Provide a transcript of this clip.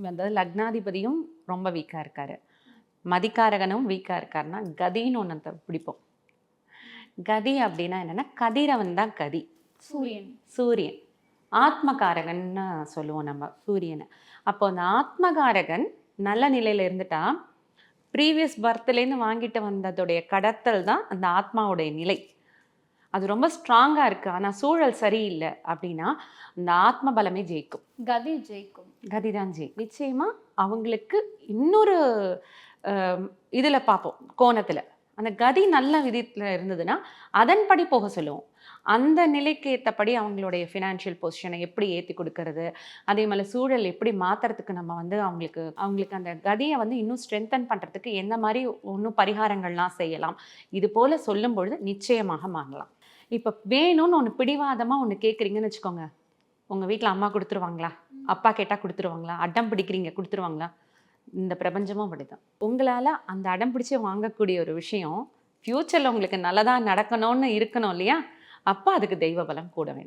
அதாவது லக்னாதிபதியும் ரொம்ப வீக்காக இருக்காரு, மதிக்காரகனும் வீக்காக இருக்காருன்னா கதின்னு ஒன்று பிடிப்போம். கதி அப்படின்னா என்னென்னா கதிரவன் தான் கதி. சூரியன். சூரியன் ஆத்மகாரகன்னு சொல்லுவோம் நம்ம சூரியனை. அப்போ அந்த ஆத்மகாரகன் நல்ல நிலையில் இருந்துட்டா ப்ரீவியஸ் பர்த்லேருந்து வாங்கிட்டு வந்ததுடைய கடத்தல் தான் அந்த ஆத்மாவுடைய நிலை. அது ரொம்ப ஸ்ட்ராங்காக இருக்குது, ஆனால் சூழல் சரியில்லை அப்படின்னா அந்த ஆத்ம பலமே ஜெயிக்கும். கதி ஜெயிக்கும். கதி தான் ஜெயிக்கும். நிச்சயமாக அவங்களுக்கு இன்னொரு இதில் பார்ப்போம், கோணத்தில் அந்த கதி நல்ல விதத்தில் இருந்ததுன்னா அதன்படி போக சொல்லுவோம். அந்த நிலைக்கு ஏற்றபடி அவங்களுடைய ஃபினான்ஷியல் பொசிஷனை எப்படி ஏற்றி கொடுக்கறது, அதே மாதிரி சூழல் எப்படி மாற்றுறதுக்கு நம்ம வந்து அவங்களுக்கு அந்த கதியை வந்து இன்னும் ஸ்ட்ரென்தன் பண்ணுறதுக்கு என்ன மாதிரி இன்னும் பரிகாரங்கள்லாம் செய்யலாம், இது போல் சொல்லும் பொழுது நிச்சயமாக மாறலாம். இப்போ வேணும்னு ஒன்று பிடிவாதமாக ஒன்று கேட்குறீங்கன்னு வச்சுக்கோங்க, உங்கள் வீட்டில் அம்மா கொடுத்துருவாங்களா, அப்பா கேட்டால் கொடுத்துருவாங்களா, அடம் பிடிக்கிறீங்க கொடுத்துருவாங்களா? இந்த பிரபஞ்சமும் அப்படிதான். உங்களால் அந்த அடம் பிடிச்சி வாங்கக்கூடிய ஒரு விஷயம் ஃப்யூச்சரில் உங்களுக்கு நல்லதாக நடக்கணும்னு இருக்கணும் இல்லையா? அப்போ அதுக்கு தெய்வ பலம் கூட வேணும்.